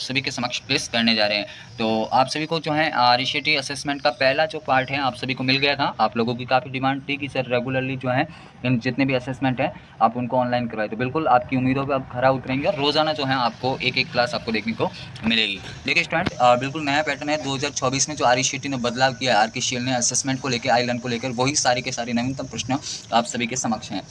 सभी के समक्ष पेश करने जा रहे हैं। तो आप सभी को जो है रिसेटी असेसमेंट का पहला जो पार्ट है आप सभी को मिल गया था। आप लोगों की काफ़ी डिमांड थी कि सर रेगुलरली जो है इन जितने भी असेसमेंट है आप उनको ऑनलाइन करवाएं। तो बिल्कुल आपकी उम्मीदों पे आप खरा उतरेंगे और रोज़ाना जो है आपको एक क्लास आपको देखने को मिलेगी। देखिए स्टूडेंट, बिल्कुल नया पैटर्न है 2024 में जो RCET ने बदलाव किया है, RKCL ने असेसमेंट को लेकर, आईलर्न को लेकर, वही सारे के सारे नवीनतम प्रश्न आप सभी के समक्ष हैं।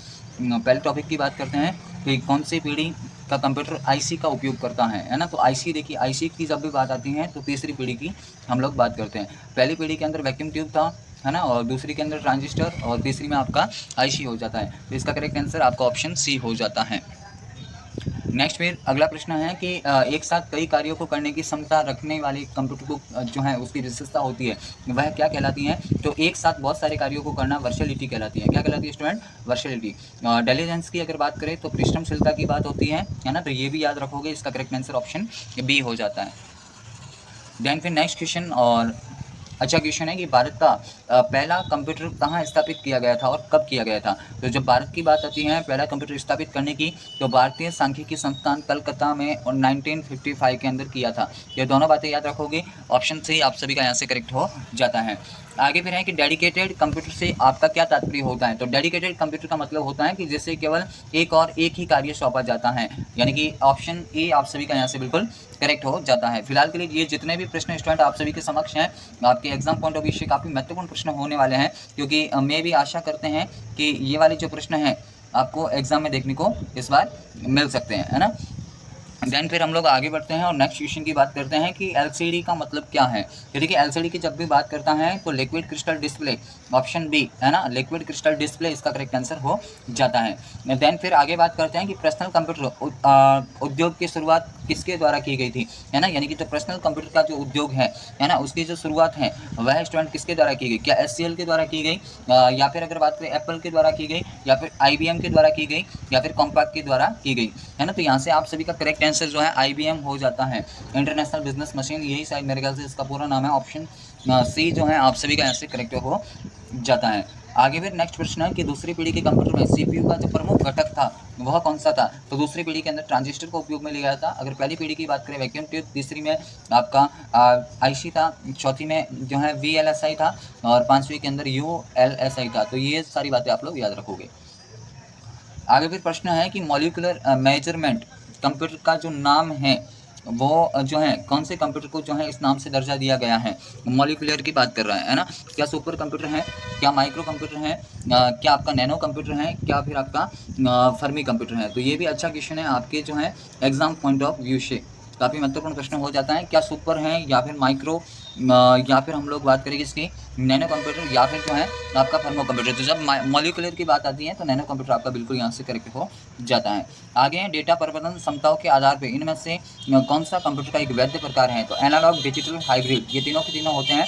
पहले टॉपिक की बात करते हैं कि कौन सी पीढ़ी का कंप्यूटर IC का उपयोग करता है ना। तो IC देखिए, IC की जब भी बात आती है तो तीसरी पीढ़ी की हम लोग बात करते हैं। पहली पीढ़ी के अंदर वैक्यूम ट्यूब था, है ना, और दूसरी के अंदर ट्रांजिस्टर, और तीसरी में आपका IC हो जाता है। तो इसका करेक्ट आंसर आपका ऑप्शन C हो जाता है। नेक्स्ट फिर अगला प्रश्न है कि एक साथ कई कार्यों को करने की क्षमता रखने वाले कंप्यूटर को जो है उसकी विशेषता होती है, वह क्या कहलाती है? तो एक साथ बहुत सारे कार्यों को करना वर्सेलिटी कहलाती है। क्या कहलाती है स्टूडेंट? वर्सेलिटी। डिलीजेंस की अगर बात करें तो परिश्रमशीलता की बात होती है ना, तो ये भी याद रखोगे। इसका करेक्ट आंसर ऑप्शन B हो जाता है। देन फिर नेक्स्ट क्वेश्चन, और अच्छा क्वेश्चन है कि भारत का पहला कंप्यूटर कहाँ स्थापित किया गया था और कब किया गया था? तो जब भारत की बात आती है पहला कंप्यूटर स्थापित करने की, तो भारतीय सांख्यिकी संस्थान कलकत्ता में और 1955 के अंदर किया था। ये दोनों बातें याद रखोगे। ऑप्शन से आप सभी का यहाँ से करेक्ट हो जाता है। आगे फिर है कि डेडिकेटेड कंप्यूटर से आपका क्या तात्पर्य होता है? तो डेडिकेटेड कंप्यूटर का मतलब होता है कि जिससे केवल एक ही कार्य सौंपा जाता है, यानी कि ऑप्शन ए आप सभी का यहाँ से बिल्कुल करेक्ट हो जाता है। फिलहाल के लिए ये जितने भी प्रश्न स्टूडेंट आप सभी के समक्ष हैं, आपके एग्जाम पॉइंट ऑफ व्यू से काफ़ी महत्वपूर्ण प्रश्न होने वाले हैं, क्योंकि मैं भी आशा करते हैं कि ये वाले जो प्रश्न हैं आपको एग्जाम में देखने को इस बार मिल सकते हैं, है ना। देन फिर हम लोग आगे बढ़ते हैं और नेक्स्ट क्वेश्चन की बात करते हैं कि LCD का मतलब क्या है। तो देखिए LCD की जब भी बात करता है तो liquid crystal display, option B, है ना, लिक्विड क्रिस्टल डिस्प्ले इसका करेक्ट आंसर हो जाता है। देन फिर आगे बात करते हैं कि पर्सनल कंप्यूटर उद्योग की शुरुआत किसके द्वारा की गई थी, है ना, यानी कि जो पर्सनल कंप्यूटर का जो उद्योग है ना, उसकी जो शुरुआत है वह स्टूडेंट किसके द्वारा की गई? क्या SCL के द्वारा की गई, या फिर अगर बात करें एप्पल के द्वारा की गई, या फिर IBM के द्वारा की गई, या फिर कॉम्पैक के द्वारा की गई, है ना। तो यहाँ से आप सभी का करेक्ट आंसर जो है IBM हो जाता है, इंटरनेशनल बिजनेस मशीन, यही शायद मेरे ख्याल से इसका पूरा नाम है। ऑप्शन C जो है आप सभी का यहाँ से करेक्ट हो जाता है। आगे फिर नेक्स्ट प्रश्न है कि दूसरी पीढ़ी के कंप्यूटर में CPU का जो प्रमुख घटक था वह कौन सा था? तो दूसरी पीढ़ी के अंदर ट्रांजिस्टर को उपयोग में लिया गया था। अगर पहली पीढ़ी की बात करें वैक्यूम ट्यूब, तीसरी में आपका IC था, चौथी में जो है VLSI था, और पांचवी के अंदर ULSI था। तो ये सारी बातें आप लोग याद रखोगे। आगे फिर प्रश्न है कि मॉलिक्यूलर मेजरमेंट कंप्यूटर का जो नाम है वो जो है कौन से कंप्यूटर को जो है इस नाम से दर्जा दिया गया है? मॉलिक्यूलर की बात कर रहा है ना। क्या सुपर कंप्यूटर है, क्या माइक्रो कंप्यूटर है, क्या आपका नैनो कंप्यूटर है, क्या फिर आपका फर्मी कंप्यूटर है? तो ये भी अच्छा क्वेश्चन है आपके जो है एग्जाम पॉइंट ऑफ व्यू से काफ़ी महत्वपूर्ण प्रश्न हो जाता है। क्या सुपर है, या फिर माइक्रो, या फिर हम लोग बात करेंगे इसकी नैनो कंप्यूटर, या फिर जो है आपका थर्मो कंप्यूटर। तो जब मॉलिक्यूलर की बात आती है तो नैनो कंप्यूटर आपका बिल्कुल यहाँ से करेक्ट हो जाता है। आगे डेटा प्रबंधन क्षमताओं के आधार पर इनमें से कौन सा कंप्यूटर का एक वैध प्रकार है? तो एनालॉग, डिजिटल, हाइब्रिड, ये तीनों के तीनों होते हैं।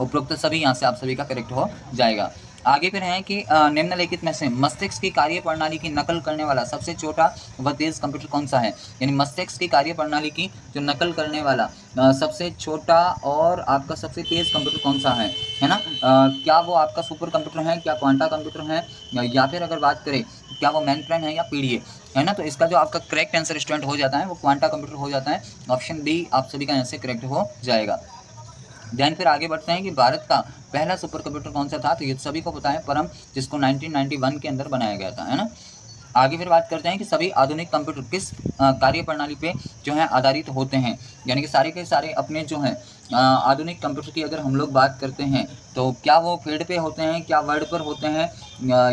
उपरोक्त सभी यहाँ से आप सभी का करेक्ट हो जाएगा। आगे फिर है कि निम्नलिखित में से मस्तिष्क की कार्य प्रणाली की नकल करने वाला सबसे छोटा व तेज कंप्यूटर कौन सा है? यानी मस्तिष्क की कार्य प्रणाली की जो नकल करने वाला सबसे छोटा और आपका सबसे तेज कंप्यूटर कौन सा है ना। क्या वो आपका सुपर कंप्यूटर है, क्या क्वांटा कंप्यूटर है, या फिर अगर बात करें क्या वो मेन फ्रेम है या PDA, है ना। तो इसका जो आपका करेक्ट आंसर स्टूडेंट हो जाता है वो क्वांटा कंप्यूटर हो जाता है। ऑप्शन B आप सभी का यहाँ से करेक्ट हो जाएगा। देन फिर आगे बढ़ते हैं कि भारत का पहला सुपर कंप्यूटर कौन सा था? तो ये सभी को पता है, परम, जिसको 1991 के अंदर बनाया गया था, है ना। आगे फिर बात करते हैं कि सभी आधुनिक कंप्यूटर किस कार्य प्रणाली पे जो है आधारित होते हैं, यानी कि सारे के सारे अपने जो हैं आधुनिक कंप्यूटर की अगर हम लोग बात करते हैं तो क्या वो फील्ड पे होते हैं, क्या वर्ड पर होते हैं,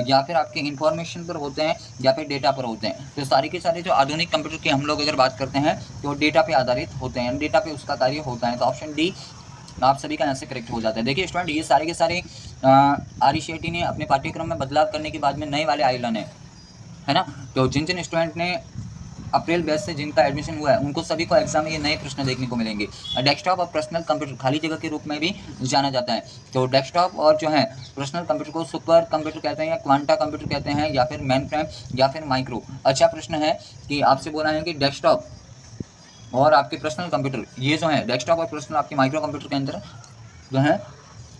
या फिर आपके इंफॉर्मेशन पर होते हैं, या फिर डेटा पर होते हैं? तो सारे के सारे जो आधुनिक कंप्यूटर की हम लोग अगर बात करते हैं तो डेटा पे आधारित होते हैं, डेटा पे उसका कार्य होता है। तो ऑप्शन D आप सभी का यहाँ से करेक्ट हो जाता है। देखिए स्टूडेंट, ये सारे के सारे RCET ने अपने पाठ्यक्रम में बदलाव करने के बाद में नए वाले आईलर्न है ना। तो जिन जिन स्टूडेंट ने अप्रैल बैच से जिनका एडमिशन हुआ है उनको सभी को एग्जाम में ये नए प्रश्न देखने को मिलेंगे। डेस्कटॉप और पर्सनल कंप्यूटर खाली जगह के रूप में भी जाना जाता है। तो डेस्कटॉप और जो है पर्सनल कंप्यूटर को सुपर कंप्यूटर कहते हैं, या क्वांटा कंप्यूटर कहते हैं, या फिर मेन फ्रेम, या फिर माइक्रो। अच्छा प्रश्न है कि आपसे बोला है कि डेस्कटॉप और आपके पर्सनल कंप्यूटर, ये जो है डेस्कटॉप और पर्सनल आपके माइक्रो कंप्यूटर के अंदर जो है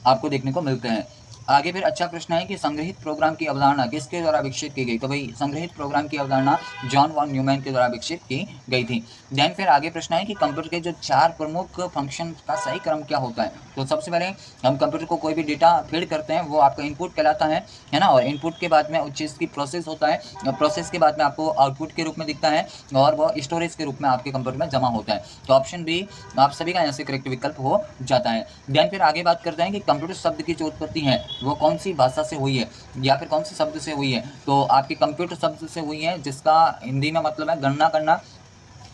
आपको देखने को मिलते हैं। आगे फिर अच्छा प्रश्न है कि संग्रहित प्रोग्राम की अवधारणा किसके द्वारा विकसित की गई? तो भाई संग्रहित प्रोग्राम की अवधारणा जॉन वॉन न्यूमैन के द्वारा विकसित की गई थी। देन फिर आगे प्रश्न है कि कंप्यूटर के जो 4 प्रमुख फंक्शन का सही क्रम क्या होता है? तो सबसे पहले हम कंप्यूटर को कोई भी डेटा फीड करते हैं, वो आपका इनपुट कहलाता है ना? और इनपुट के बाद में उस चीज़ की प्रोसेस होता है, और प्रोसेस के बाद में आपको आउटपुट के रूप में दिखता है, और वो स्टोरेज के रूप में आपके कंप्यूटर में जमा होता है। तो ऑप्शन बी आप सभी का यहाँ से करेक्ट विकल्प हो जाता है। देन फिर आगे बात करते हैं कि कंप्यूटर शब्द की जो उत्पत्ति है वो कौन सी भाषा से हुई है या फिर कौन से शब्द से हुई है? तो आपकी कंप्यूटर शब्द से हुई है, जिसका हिंदी में मतलब है गणना करना,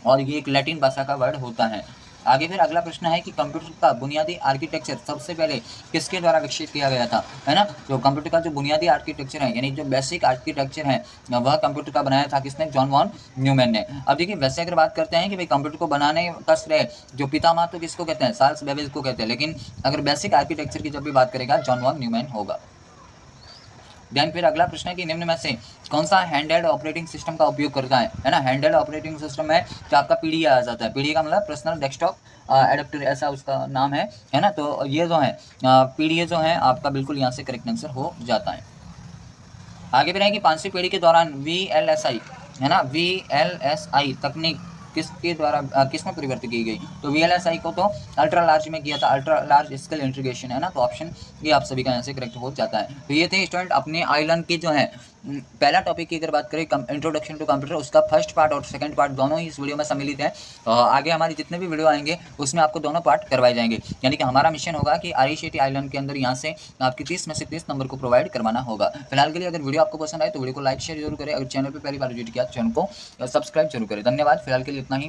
और ये एक लैटिन भाषा का वर्ड होता है। आगे फिर अगला प्रश्न है कि कंप्यूटर का बुनियादी आर्किटेक्चर सबसे पहले किसके द्वारा विकसित किया गया था, है ना? तो कंप्यूटर का जो बुनियादी आर्किटेक्चर है, यानी जो बेसिक आर्किटेक्चर है, वह कंप्यूटर का बनाया था किसने? जॉन वॉन न्यूमैन ने। अब देखिए, वैसे अगर बात करते हैं कि भाई कंप्यूटर को बनाने का श्रेय जो पितामह तो किसको कहते हैं? चार्ल्स बेबेज को कहते हैं, लेकिन अगर बेसिक आर्किटेक्चर की जब भी बात करेगा जॉन वॉन न्यूमैन होगा। देन फिर अगला प्रश्न है कि निम्न में से कौन सा हैंडहेल्ड ऑपरेटिंग सिस्टम का उपयोग करता है ना? हैंडहेल्ड ऑपरेटिंग सिस्टम में जो आपका पीडीए आ जाता है, पीडीए का मतलब पर्सनल डेस्कटॉप एडेप्टर, ऐसा उसका नाम है ना? तो ये जो है पीडीए जो है आपका बिल्कुल यहाँ से करेक्ट आंसर हो जाता है। आगे बढ़े कि 5वीं पीढ़ी के दौरान VLSI, है ना, VLSI तकनीक किसके द्वारा किसमें परिवर्तित की गई? तो VLSI को तो अल्ट्रा लार्ज में किया था, अल्ट्रा लार्ज स्केल इंटीग्रेशन, है ना? तो ऑप्शन ये आप सभी का यहाँ से करेक्ट हो जाता है। तो ये थे स्टूडेंट अपने आइलैन की जो है पहला टॉपिक की अगर बात करें इंट्रोडक्शन टू कंप्यूटर, उसका फर्स्ट पार्ट और सेकंड पार्ट दोनों ही इस वीडियो में सम्मिलित है। आगे हमारे जितने भी वीडियो आएंगे उसमें आपको दोनों पार्ट करवाए जाएंगे, यानी कि हमारा मिशन होगा कि RECT आइलैंड के अंदर यहाँ से आपकी 30 में से 30 नंबर को प्रोवाइड करवाना होगा। फिलहाल के लिए अगर वीडियो आपको पसंद आए तो वीडियो को लाइक शेयर जरूर करें, अगर चैनल पर पहली बार विजिट किया तो चैनल को सब्सक्राइब जरूर करें। धन्यवाद, फिलहाल के लिए इतना ही।